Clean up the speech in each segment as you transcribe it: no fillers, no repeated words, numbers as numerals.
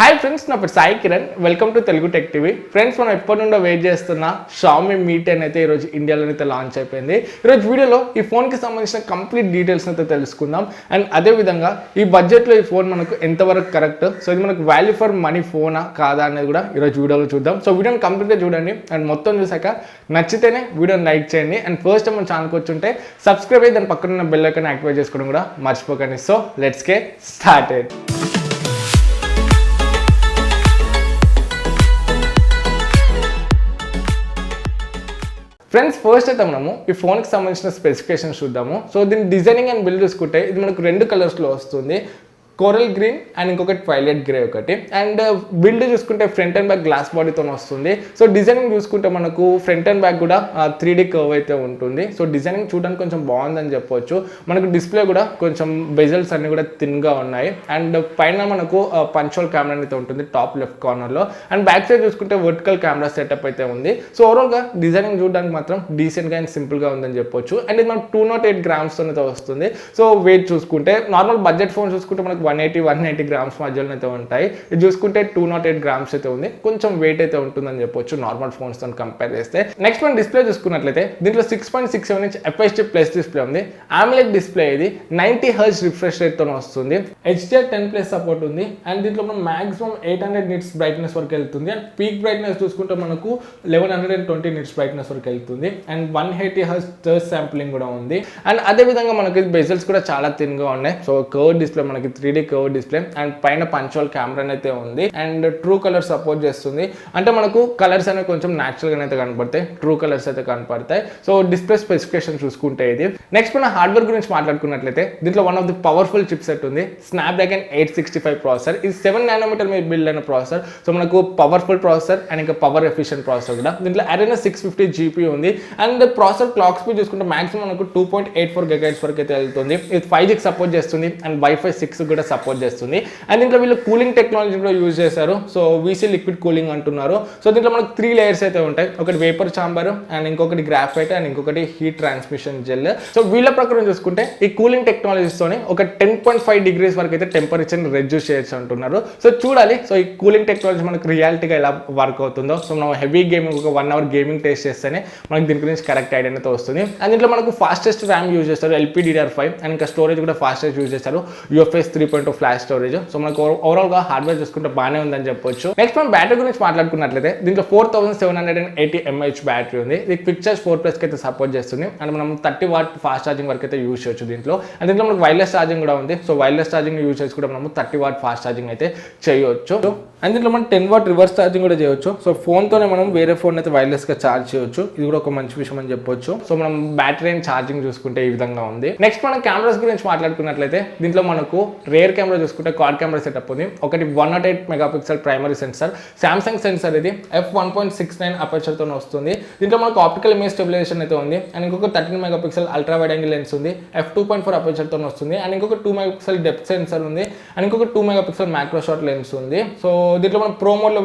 Hi friends, నా పేరు Sai Kiran. Welcome to Telugu tech TV. Friends, మనం ఎప్పటి నుండో వెయిట్ చేస్తున్న షామీ మీ 10 అయితే ఈరోజు ఇండియాలో అయితే లాంచ్ అయిపోయింది. ఈరోజు వీడియోలో ఈ ఫోన్కి సంబంధించిన కంప్లీట్ డీటెయిల్స్ అయితే తెలుసుకుందాం. అండ్ అదేవిధంగా ఈ బడ్జెట్లో ఈ ఫోన్ మనకు ఎంతవరకు కరెక్ట్, సో ఇది మనకు వాల్యూ ఫర్ మనీ ఫోనా కాదా అనేది కూడా ఈరోజు వీడియోలో చూద్దాం. సో వీడియోని కంప్లీట్గా చూడండి అండ్ మొత్తం చూసాక నచ్చితేనే వీడియోని లైక్ చేయండి. అండ్ ఫస్ట్ టైం మన ఛానల్కి వచ్చి ఉంటే సబ్స్క్రైబ్ అయ్యి దాని పక్కన ఉన్న బెల్ ఐకాన్ యాక్టివేట్ చేసుకోవడం కూడా మర్చిపోకండి. So let's get started. Friends, first అయితే మనము ఈ ఫోన్కి సంబంధించిన స్పెసిఫికేషన్స్ చూద్దాము. సో దీని డిజైనింగ్ అండ్ బిల్డ్ చూసుకుంటే ఇది మనకు 2 కలర్స్లో వస్తుంది, కోరల్ గ్రీన్ అండ్ ఇంకొకటి ట్వైలైట్ గ్రే ఒకటి. అండ్ బిల్డ్ చూసుకుంటే ఫ్రంట్ అండ్ బ్యాక్ గ్లాస్ బాడీతో వస్తుంది. సో డిజైనింగ్ చూసుకుంటే మనకు ఫ్రంట్ అండ్ బ్యాక్ కూడా 3D కర్వ్ అయితే ఉంటుంది. సో డిజైనింగ్ చూడడానికి కొంచెం బాగుందని చెప్పొచ్చు. మనకు డిస్ప్లే కూడా కొంచెం బెజల్స్ అన్ని కూడా థిన్గా ఉన్నాయి. అండ్ పైన మనకు పంచోల్ కెమెరా అయితే ఉంటుంది టాప్ లెఫ్ట్ కార్నర్లో. అండ్ బ్యాక్ సైడ్ చూసుకుంటే వర్టికల్ కెమెరా సెటప్ అయితే ఉంది. సో ఓవరాల్గా డిజైనింగ్ చూడడానికి మాత్రం డీసెంట్గా అండ్ సింపుల్గా ఉందని చెప్పొచ్చు. అండ్ ఇది మనకు 208 గ్రామ్స్తో అయితే వస్తుంది. సో వెయిట్ చూసుకుంటే నార్మల్ బడ్జెట్ ఫోన్ చూసుకుంటే మనకు 180 గ్రామ్స్ మధ్యలో అయితే ఉంటాయి. ఇది చూసుకుంటే 208 గ్రామ్స్ అయితే ఉంది. కొంచెం వెయిట్ అయితే ఉంటుందని చెప్పొచ్చు నార్మల్ ఫోన్స్ తో కంపేర్ చేస్తే. నెక్స్ట్ మన డిస్ప్లే చూసుకున్నట్లయితే దీంట్లో 6.67 ఇంచ్ FHD ప్లస్ డిస్ప్లే ఉంది. AMOLED డిస్ప్లే ఇది 90 Hz రిఫ్రెష్ రేట్ తో వస్తుంది. HDR10+ సపోర్ట్ ఉంది. అండ్ దీంట్లో మనం మాక్సిమం 800 నిట్స్ బ్రైట్నెస్ వరకు వెళ్తుంది. అండ్ పీక్ బ్రైట్నెస్ చూసుకుంటే మనకు 1120 నిట్స్ బ్రైట్నెస్ వరకు వెళ్తుంది. అండ్ 180 Hz టచ్ శాంప్లింగ్ కూడా ఉంది. అండ్ అదే విధంగా మనకి బెజల్స్ కూడా చాలా థిన్ గా ఉన్నాయి. సో కర్వ్ డిస్ప్లే మనకి 3D కర్వ్ డిస్ప్లే అండ్ పైన పంచోల్ కెమెరా అయితే ఉంది. అండ్ ట్రూ కలర్ సపోర్ట్ చేస్తుంది. అంటే మనకు కలర్స్ అనేవి కొంచెం న్యాచురల్ గా అయితే కనపడతాయి, ట్రూ కలర్స్ అయితే కనపడతాయి. సో డిస్ప్లే స్పెసిఫికేషన్ చూసుకుంటే ఇది. నెక్స్ట్ మన హార్డ్వేర్ గురించి మాట్లాడుకున్నట్లయితే దీంట్లో one of the powerful chip set ఉంది, స్నాప్డ్రాగన్ 865 ప్రాసెసర్. ఇది 7 nm మీద బిల్డ్ అయిన ప్రాసెసర్. సో మనకు పవర్ఫుల్ ప్రాసెసర్ అండ్ ఇంకా పవర్ ఎఫిషియెంట్ ప్రాసెసర్ కూడా. దీంట్లో Adreno 650 GPU ఉంది. అండ్ ప్రాసెసర్ క్లాక్ స్పీడ్ చూసుకుంటే మాక్సిమం మనకు 2.84 GHz వరకు అయితే వెళ్తుంది. ఇది 5G సపోర్ట్ చేస్తుంది అండ్ Wi-Fi 6 కూడా సపోర్ట్ చేస్తుంది. అండ్ దీంట్లో వీళ్ళు కూలింగ్ టెక్నాలజీ కూడా యూజ్ చేశారు. సో వీసీ లిక్విడ్ కూలింగ్ అంటున్నారు. సో దీంట్లో మనకు 3 లేయర్స్ అయితే ఉంటాయి. ఒకటి వేపర్ చాంబర్ అండ్ ఇంకొకటి గ్రాఫైట్ అండ్ ఇంకొకటి హీట్ ట్రాన్స్మిషన్ జెల్. సో వీళ్ళ ప్రకారం చూసుకుంటే ఈ కూలింగ్ టెక్నాలజీస్ తోని ఒక 10.5 డిగ్రీస్ వరకు అయితే టెంపరేచర్ రెడ్యూస్ చేయొచ్చు అంటున్నారు. సో చూడాలి సో ఈ కూలింగ్ టెక్నాలజీ మనకు రియాలిటీగా ఎలా వర్క్ అవుతుందో. సో మనం హెవీ గేమింగ్ ఒక 1 hour గేమింగ్ టెస్ట్ చేస్తేనే మనకి దీని గురించి కరెక్ట్ ఐడియా అయితే వస్తుంది. అండ్ దీంట్లో మనకు ఫాస్టెస్ట్ ర్యామ్ యూజ్ చేస్తారు, LPDDR5. అండ్ ఇంకా స్టోరేజ్ కూడా ఫాస్టెస్ట్ యూజ్ చేస్తారు, UFS 3.2 ఫ్లాష్ స్టోరేజ్. సో మనకు ఓవరాల్ గా హార్డ్వేర్ చూసుకుంటే బాగానే ఉందని చెప్పొచ్చు. నెక్స్ట్ మనం బ్యాటరీ గురించి మాట్లాడుకున్నట్లయితే దీంట్లో 4780 mAh బ్యాటరీ ఉంది. ఇది క్విక్ చార్జ్ 4+ కి అయితే సపోర్ట్ చేస్తుంది. అండ్ మనం 30 వాట్ ఫాస్ట్ ఛార్జింగ్ వరకు అయితే యూజ్ చేయొచ్చు దీంట్లో. అండ్ దీంట్లో మనకు వైర్లెస్ ఛార్జింగ్ కూడా ఉంది. సో వైర్లెస్ ఛార్జింగ్ యూజ్ చేసి కూడా మనం 30 వాట్ ఫాస్ట్ ఛార్జింగ్ అయితే చేయొచ్చు. అండ్ దీంట్లో మనం 10 వాట్ రివర్స్ ఛార్జింగ్ కూడా చేయొచ్చు. సో ఫోన్తోనే మనం వేరే ఫోన్ అయితే వైర్లెస్ గా ఛార్జ్ చేయొచ్చు. ఇది కూడా ఒక మంచి విషయం అని చెప్పొచ్చు. సో మనం బ్యాటరీ అండ్ ఛార్జింగ్ చూసుకుంటే ఈ విధంగా ఉంది. నెక్స్ట్ మనం కెమెరాస్ గురించి మాట్లాడుకున్నట్లయితే దీంట్లో మనకు రేర్ కెమెరా చూసుకుంటే క్వాడ్ కెమెరా సెటప్ ఉంది. ఒకటి 108 megapixel primary sensor, Samsung sensor ఇది f1.69 అపర్చర్ తో వస్తుంది. దీంట్లో మనకు ఆప్టికల్ ఇమేజ్ స్టెబిలైజేషన్ అయితే ఉంది. అండ్ ఇంకొక 13 megapixel ultra wide angle lens ఉంది, f2.4 అపర్చర్ తో వస్తుంది. అండ్ ఇంకొక 2 మెగాపిక్సెల్ డెప్త్ సెన్సార్ ఉంది. అండ్ ఇంకొక 2 మెగాపిక్సెల్ మ్యాక్రో షాట్ లెన్స్ ఉంది. సో దీంట్లో మనం ప్రో మోడ్ లో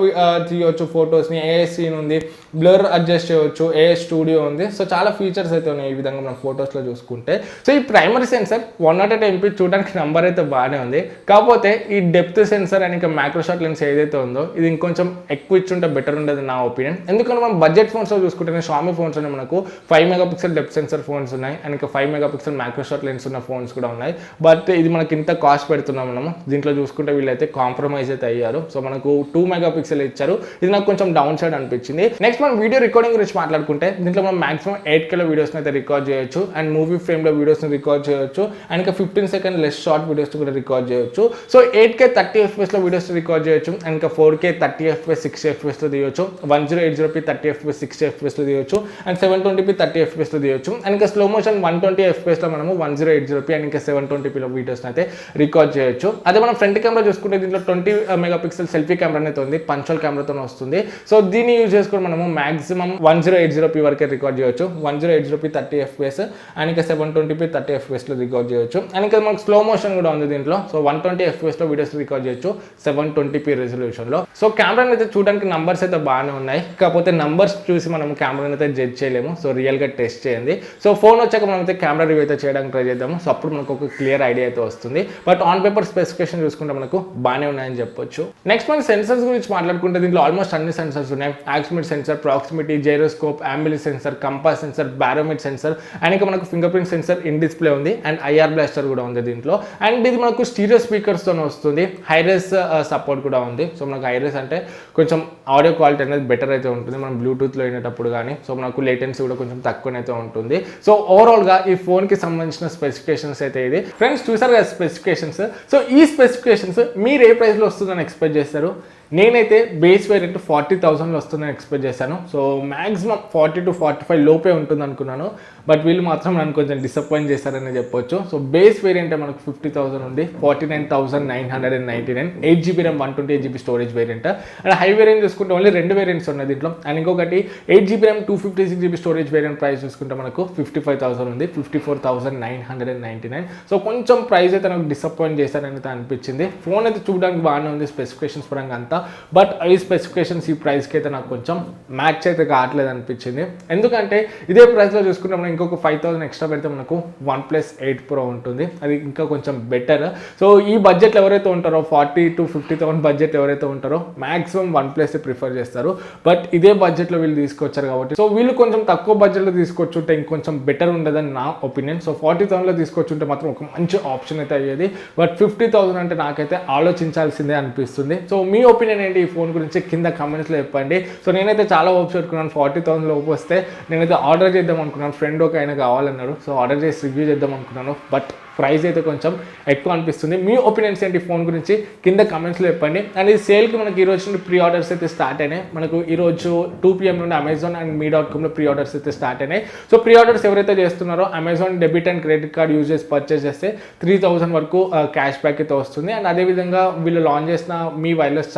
తీయవచ్చు ఫోటోస్ ని, AS సీన్ ఉంది, బ్లర్ అడ్జస్ట్ చేయవచ్చు, AS స్టూడియో ఉంది. సో చాలా ఫీచర్స్ అయితే ఉన్నాయి ఈ విధంగా మనం ఫోటోస్ లో చూసుకుంటే. సో ఈ ప్రైమరీ సెన్సార్ 108 MP చూడడానికి నంబర్ అయితే బాగానే ఉంది. కాకపోతే ఈ డెప్త్ సెన్సార్ అండ్ ఇంకా మ్యాక్రోషాట్ లెన్స్ ఏదైతే ఉందో ఇది ఇంకొంచెం ఎక్కువ ఇచ్చుంటే బెటర్ ఉండదు నా ఒపీనియన్. ఎందుకంటే మనం బడ్జెట్ ఫోన్స్ లో చూసుకుంటే షామీ ఫోన్స్ లో మనకు 5 మెగాపిక్సెల్ డెప్త్ సెన్సార్ ఫోన్స్ ఉన్నాయి అండ్ ఇంకా 5 మెగాపిక్సెల్ మ్యాక్రోషాట్ లెన్స్ ఉన్న ఫోన్స్ కూడా ఉన్నాయి. బట్ ఇది మనకి ఇంత కాస్ట్ పెడుతున్నాం మనము. దీంట్లో చూసుకుంటే వీళ్ళైతే కాంప్రమైజ్ అయితే అయ్యారు. సో మనకు 2 మెగాపిక్సెల్ ఇచ్చారు. ఇది నాకు కొంచెం డౌన్ సైడ్ అనిపించింది. నెక్స్ట్ మనం వీడియో రికార్డింగ్ గురించి మాట్లాడుకుంటే దీంట్లో మనం మాక్సిమం 8K వీడియోస్ అయితే రికార్డ్ చేయొచ్చు. అండ్ మూవీ ఫ్రేమ్ లో వీడియోస్ రికార్డ్ చేయొచ్చు. అండ్ ఇంకా 15 సెకండ్ లెస్ షార్ట్ వీడియోస్ కూడా రికార్డ్ చేయొచ్చు. సో 8K 30 FPS లో వీడియోస్ రికార్డ్ చేయొచ్చు. అండ్ ఇంకా 4K 30 FPS 60 FPS లో తీయొచ్చు. 1080p 30 FPS 60 FPS లో తీయొచ్చు. అండ్ 720p 30 FPS లో తీయొచ్చు. అండ్ ఇంకా స్లో మోషన్ 120 FPS లో మనము 1080p అండ్ ఇంకా 720p లో వీడియోస్ అయితే రికార్డ్ చేయొచ్చు. అదే మనం ఫ్రంట్ కెమెరా చూసుకుంటే దీంట్లో 20 మెగాపిక్సెల్ సెల్ఫీ కెమెరా అయితే ఉంది, పంచోల్ కెమెరాతో వస్తుంది. సో దీన్ని యూజ్ చేసుకుని మనము మాక్సిమం 1080p వరకే రికార్డ్ చేయొచ్చు. 1080p 30 FPS అండ్ ఇంకా 720p 30 FPS లో రికార్డ్ చేయొచ్చు. అండ్ ఇంకా మనకు స్లో మోషన్ కూడా ఉంది దీంట్లో. సో 120 FPS లో వీడియోస్ రికార్డ్ చేయొచ్చు 720p రెజల్యూషన్ లో. సో కెమెరాని అయితే చూడడానికి నంబర్స్ అయితే బాగానే ఉన్నాయి. కాకపోతే నంబర్స్ చూసి మనం కెమెరాని అయితే జడ్జ్ చేయలేము. సో రియల్ గా టెస్ట్ చేయండి. సో ఫోన్ వచ్చాక మనం అయితే కెమెరా రివ్యూ అయితే చేయడానికి ట్రై చేద్దాము. సో అప్పుడు మనకు ఒక క్లియర్ ఐడియా అయితే వస్తుంది. బట్ ఆన్ పేపర్ స్పెసిఫికేషన్ చూసుకుంటే మనకు బాగానే ఉన్నాయని చెప్పొచ్చు. నెక్స్ట్ మనం ముఖ్యమైన సెన్సర్స్ గురించి మాట్లాడుకుంటే దీంట్లో ఆల్మోస్ట్ అన్ని సెన్సర్స్ ఉన్నాయి. Accelerometer sensor, proximity, gyroscope, ambient sensor, compass sensor, barometer sensor and ఇంకా మనకు finger print sensor in display ఉంది అండ్ ఐఆర్ బ్లాస్టర్ కూడా ఉంది దీంట్లో. అండ్ ఇది మనకు స్టీరియో స్పీకర్స్తో వస్తుంది. హైరేస్ సపోర్ట్ కూడా ఉంది. సో మనకు హైరేస్ అంటే కొంచెం ఆడియో క్వాలిటీ అనేది బెటర్ అయితే ఉంటుంది మనం బ్లూటూత్లో వినేటప్పుడు కానీ. సో మనకు లేటెన్సీ కూడా కొంచెం తక్కువనైతే ఉంటుంది. సో ఓవరాల్గా ఈ ఫోన్కి సంబంధించిన స్పెసిఫికేషన్స్ అయితే ఇది. ఫ్రెండ్స్ చూసారు కదా స్పెసిఫికేషన్స్. సో ఈ స్పెసిఫికేషన్స్ మీరు ఏ ప్రైస్లో వస్తుందని ఎక్స్పెక్ట్ చేస్తారు? నేనైతే బేస్ వేరియంట్ 40,000లో వస్తుందని ఎక్స్పెక్ట్ చేశాను. సో మ్యాక్సిమం 40 to 45 లోపే ఉంటుంది అనుకున్నాను. బట్ వీళ్ళు మాత్రం నన్ను కొంచెం డిసప్పాయింట్ చేశారని చెప్పొచ్చు. సో బేస్ వేరియంట్ మనకు 50,000 ఉంది, 49,999, 8GB RAM 128GB storage variant. And high variant చూసుకుంటే ఓన్లీ 2 వేరియంట్స్ ఉన్నాయి దీంట్లో. అండ్ ఇంకొకటి 8GB RAM 256GB storage variant price చూసుకుంటే మనకు 55,000 ఉంది, 54,999. సో కొంచెం ప్రైస్ అయితే నాకు డిసప్పాయింట్ చేశారని అయితే అనిపించింది. ఫోన్ అయితే చూడడానికి బాగానే ఉంది స్పెసిఫికేషన్స్ పరంగా అంతా. బట్ ఈ స్పెసిఫికేషన్స్ ఈ ప్రైస్కి అయితే నాకు కొంచెం మ్యాచ్ అయితే కావట్లేదు అనిపించింది. ఎందుకంటే ఇదే ప్రైస్లో చూసుకుంటే మనం ఇంకొక 5,000 ఎక్స్ట్రా పెడితే మనకు OnePlus 8 Pro ఉంటుంది. అది ఇంకా కొంచెం బెటర్. సో ఈ బడ్జెట్లో ఎవరైతే ఉంటారో 40 to 50,000 బడ్జెట్ ఎవరైతే ఉంటారో మ్యాక్సిమం OnePlus ప్రిఫర్ చేస్తారు. బట్ ఇదే బడ్జెట్లో వీళ్ళు తీసుకొచ్చారు కాబట్టి సో వీళ్ళు కొంచెం తక్కువ బడ్జెట్లో తీసుకొచ్చుంటే ఇంకొంచెం బెటర్ ఉండదని నా ఒపీనియన్. సో 40,000లో తీసుకొచ్చుంటే మాత్రం ఒక మంచి ఆప్షన్ అయితే అయ్యేది. బట్ 50,000 అంటే నాకైతే ఆలోచించాల్సిందే అనిపిస్తుంది. సో మీ ఒపీనియన్ ఏంటి ఈ ఫోన్ గురించి కింద కామెంట్స్లో చెప్పండి. సో నేనైతే చాలా హోప్స్ పెట్టుకున్నాను 40,000 లోపు వస్తే నేనైతే ఆర్డర్ చేద్దాం అనుకున్నాను. ఫ్రెండ్ ఒక ఆయన కావాలన్నాడు. సో ఆర్డర్ చేసి రివ్యూ చేద్దాం అనుకున్నాను. బట్ ప్రైస్ అయితే కొంచెం ఎక్కువ అనిపిస్తుంది. మీ ఒపీనియన్స్ ఏంటి ఫోన్ గురించి కింద కమెంట్స్లో చెప్పండి. అండ్ ఈ సేల్కి మనకి ఈరోజు నుండి ప్రీ ఆర్డర్స్ అయితే స్టార్ట్ అయినాయి. మనకు ఈరోజు 2 PM నుండి అమెజాన్ అండ్ మీ.comలో ప్రీ ఆర్డర్స్ అయితే స్టార్ట్ అయినాయి. సో ప్రీ ఆర్డర్స్ ఎవరైతే చేస్తున్నారో Amazon debit and credit card use చేసి పర్చేస్ చేస్తే 3,000 వరకు క్యాష్ బ్యాక్ అయితే వస్తుంది. అండ్ అదేవిధంగా వీళ్ళు లాంచ్ చేసిన మీ వైర్లెస్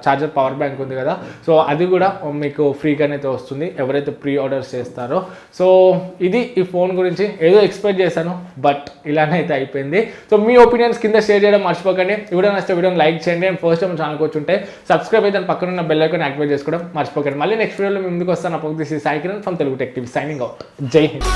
చార్జర్ పవర్ బ్యాంక్ ఉంది కదా, సో అది కూడా మీకు ఫ్రీగానే అయితే వస్తుంది ఎవరైతే ప్రీ ఆర్డర్స్ చేస్తారో. సో ఇది ఈ ఫోన్ గురించి ఏదో ఎక్స్పెక్ట్ చేశాను బట్ ఇలానే అయితే అయిపోయింది. సో మీ ఒపీనియన్స్ కింద షేర్ చేయడం మర్చిపోకండి. వీడియో నచ్చితే వీడియోని లైక్ చేయండి. అండ్ ఫస్ట్ టైం ఛానల్కి వచ్చి ఉంటే సబ్స్క్రైబ్ అయితే పక్కన ఉన్న బెల్ ఐకాన్ యాక్టివేట్ చేసుకోవడం మర్చిపోకండి. మళ్ళీ నెక్స్ట్ వీడియోలో మీ ముందుకు వస్తాను. అప్పుడు this is Sai Kiran from Telugu tech TV signing out. జై హింద్.